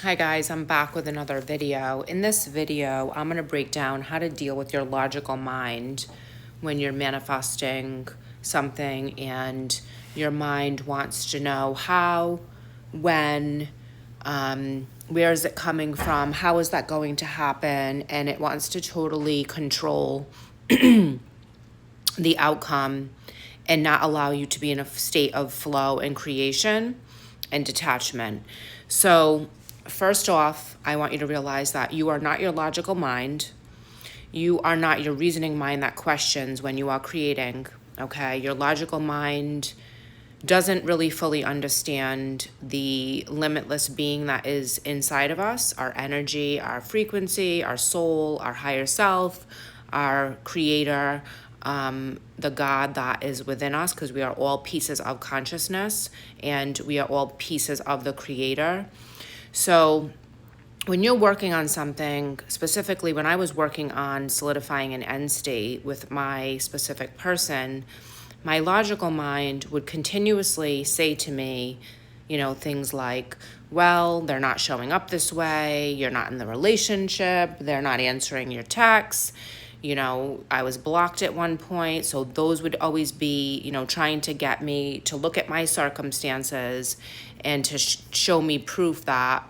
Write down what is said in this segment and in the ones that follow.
Hi guys, I'm back with another video. In this video, I'm going to break down how to deal with your logical mind when you're manifesting something and your mind wants to know how, when, where is it coming from, how is that going to happen, and it wants to totally control the outcome and not allow you to be in a state of flow and creation and detachment. So, first off, I want you to realize that you are not your logical mind. You are not your reasoning mind that questions when you are creating, okay? Your logical mind doesn't really fully understand the limitless being that is inside of us, our energy, our frequency, our soul, our higher self, our creator, the God that is within us, because we are all pieces of consciousness and we are all pieces of the creator. So when you're working on something, specifically when I was working on solidifying an end state with my specific person, my logical mind would continuously say to me, things like, well, they're not showing up this way, you're not in the relationship, they're not answering your texts, I was blocked at one point. So those would always be, trying to get me to look at my circumstances and to show me proof that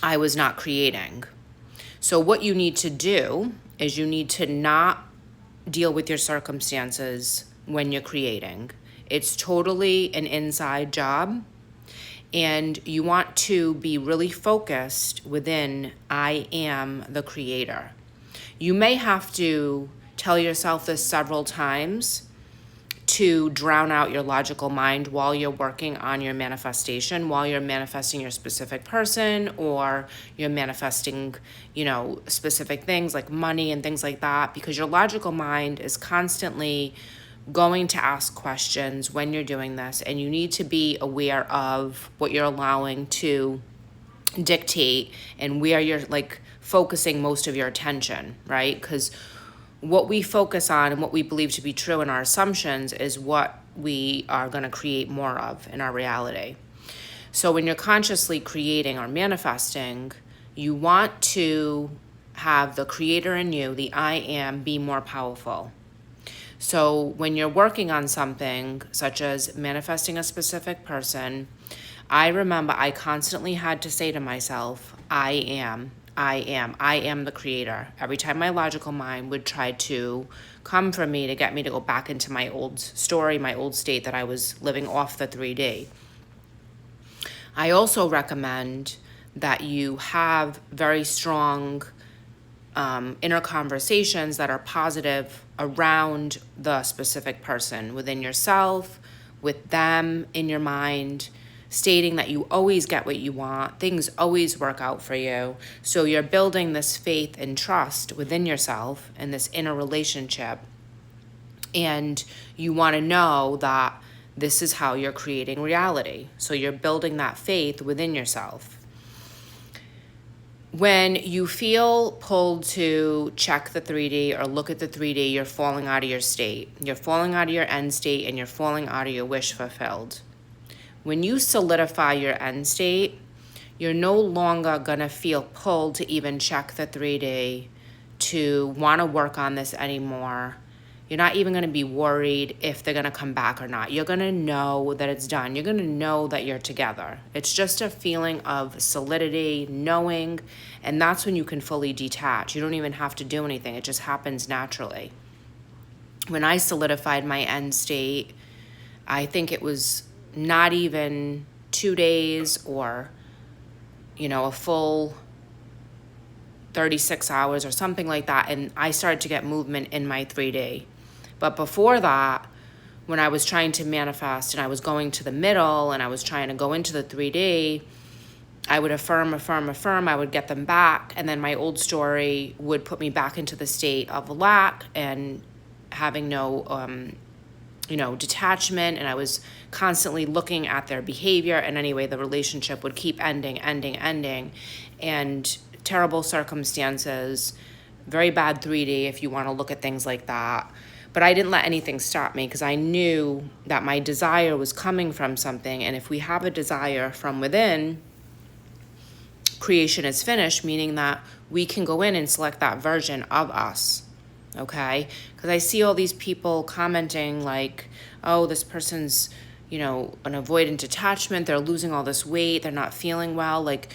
I was not creating. So what you need to do is you need to not deal with your circumstances when you're creating. It's totally an inside job. And you want to be really focused within I am the creator. You may have to tell yourself this several times to drown out your logical mind while you're working on your manifestation, while you're manifesting your specific person, or you're manifesting, specific things like money and things like that, because your logical mind is constantly going to ask questions when you're doing this, and you need to be aware of what you're allowing to dictate and where you're focusing most of your attention, right? Because what we focus on and what we believe to be true in our assumptions is what we are going to create more of in our reality. So when you're consciously creating or manifesting, you want to have the creator in you, the I am, be more powerful. So when you're working on something such as manifesting a specific person, I remember I constantly had to say to myself, I am the creator. Every time my logical mind would try to come from me to get me to go back into my old story, my old state that I was living off the 3D. I also recommend that you have very strong inner conversations that are positive around the specific person, within yourself, with them, in your mind, stating that you always get what you want, things always work out for you. So you're building this faith and trust within yourself and this inner relationship. And you want to know that this is how you're creating reality. So you're building that faith within yourself. When you feel pulled to check the 3D or look at the 3D, you're falling out of your state. You're falling out of your end state and you're falling out of your wish fulfilled. When you solidify your end state, you're no longer going to feel pulled to even check the 3D, to want to work on this anymore. You're not even going to be worried if they're going to come back or not. You're going to know that it's done. You're going to know that you're together. It's just a feeling of solidity, knowing, and that's when you can fully detach. You don't even have to do anything. It just happens naturally. When I solidified my end state, I think it was not even 2 days or, a full 36 hours or something like that. And I started to get movement in my 3D. But before that, when I was trying to manifest and I was going to the middle and I was trying to go into the 3D, I would affirm, I would get them back. And then my old story would put me back into the state of lack and having no, detachment. And I was constantly looking at their behavior. And anyway, the relationship would keep ending. And terrible circumstances, very bad 3D if you want to look at things like that. But I didn't let anything stop me because I knew that my desire was coming from something. And if we have a desire from within, creation is finished, meaning that we can go in and select that version of us. Okay? Because I see all these people commenting like, oh, this person's, an avoidant attachment, they're losing all this weight, they're not feeling well. Like,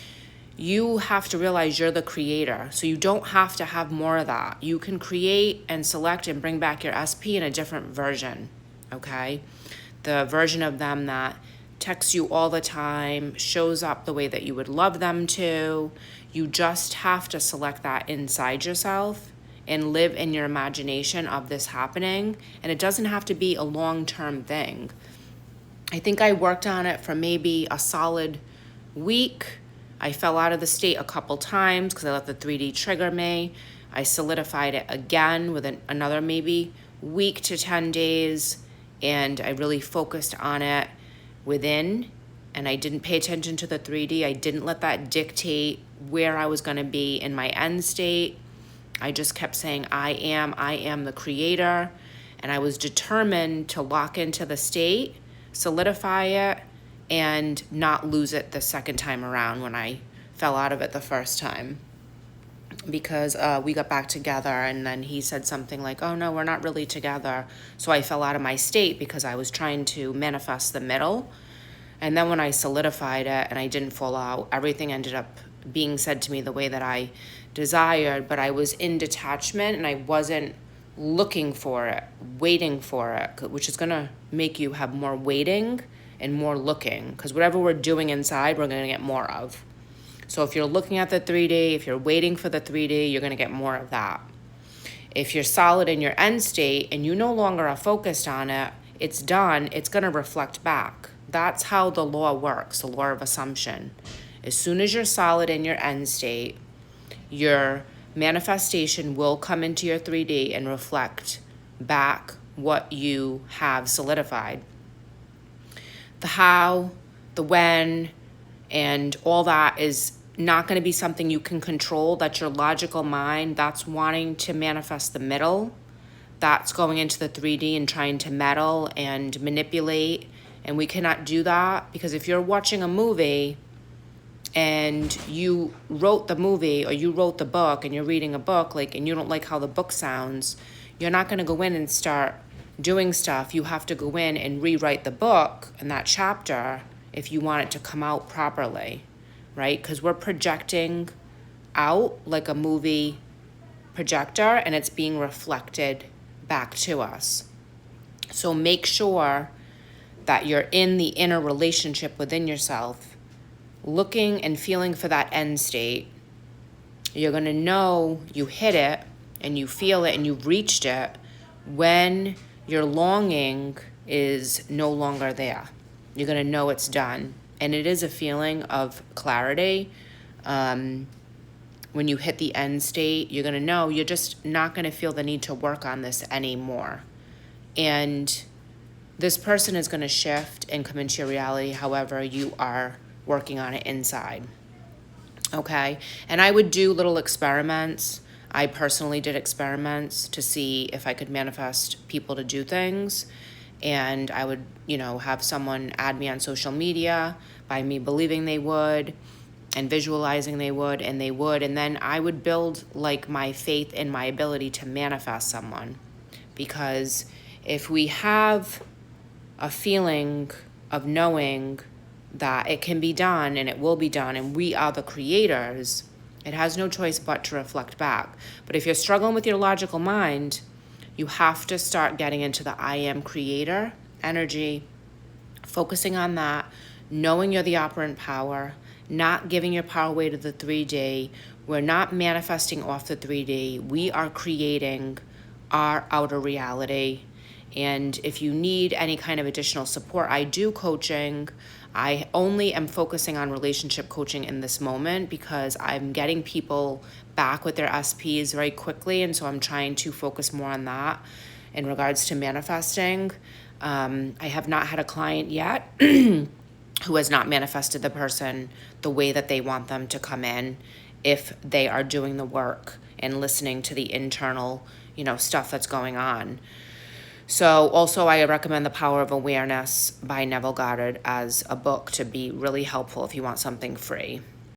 you have to realize you're the creator. So you don't have to have more of that. You can create and select and bring back your SP in a different version. Okay? The version of them that texts you all the time, shows up the way that you would love them to. You just have to select that inside yourself and live in your imagination of this happening. And it doesn't have to be a long-term thing. I think I worked on it for maybe a solid week. I fell out of the state a couple times because I let the 3D trigger me. I solidified it again with another maybe week to 10 days. And I really focused on it within, and I didn't pay attention to the 3D. I didn't let that dictate where I was going to be in my end state. I just kept saying, I am the creator. And I was determined to lock into the state, solidify it, and not lose it the second time around when I fell out of it the first time. Because we got back together, and then he said something like, oh no, we're not really together. So I fell out of my state because I was trying to manifest the middle. And then when I solidified it and I didn't fall out, everything ended up being said to me the way that I desired, but I was in detachment and I wasn't looking for it, waiting for it, which is gonna make you have more waiting and more looking, because whatever we're doing inside, we're gonna get more of. So if you're looking at the 3D, if you're waiting for the 3D, you're going to get more of that. If you're solid in your end state and you no longer are focused on it, it's done, it's going to reflect back. That's how the law works, the law of assumption. As soon as you're solid in your end state, your manifestation will come into your 3D and reflect back what you have solidified. The how, the when, and all that is not going to be something you can control. That's your logical mind. That's wanting to manifest the middle. That's going into the 3D and trying to meddle and manipulate. And we cannot do that, because if you're watching a movie and you wrote the movie or you wrote the book and you're reading a book, and you don't like how the book sounds, you're not going to go in and start doing stuff. You have to go in and rewrite the book and that chapter if you want it to come out properly, right? Because we're projecting out like a movie projector, and it's being reflected back to us. So make sure that you're in the inner relationship within yourself, looking and feeling for that end state. You're going to know you hit it and you feel it and you've reached it when your longing is no longer there. You're going to know it's done. And it is a feeling of clarity. When you hit the end state, you're going to know you're just not going to feel the need to work on this anymore. And this person is going to shift and come into your reality however you are working on it inside. Okay? And I would do little experiments. I personally did experiments to see if I could manifest people to do things. And I would, have someone add me on social media by me believing they would and visualizing they would, and they would. And then I would build my faith in my ability to manifest someone. Because if we have a feeling of knowing that it can be done and it will be done and we are the creators, it has no choice but to reflect back. But if you're struggling with your logical mind, you have to start getting into the I am creator energy, focusing on that, knowing you're the operant power, not giving your power away to the 3D. We're not manifesting off the 3D. We are creating our outer reality. And if you need any kind of additional support, I do coaching. I only am focusing on relationship coaching in this moment because I'm getting people back with their SPs very quickly. And so I'm trying to focus more on that in regards to manifesting. I have not had a client yet who has not manifested the person the way that they want them to come in if they are doing the work and listening to the internal, stuff that's going on. So also I recommend The Power of Awareness by Neville Goddard as a book to be really helpful if you want something free.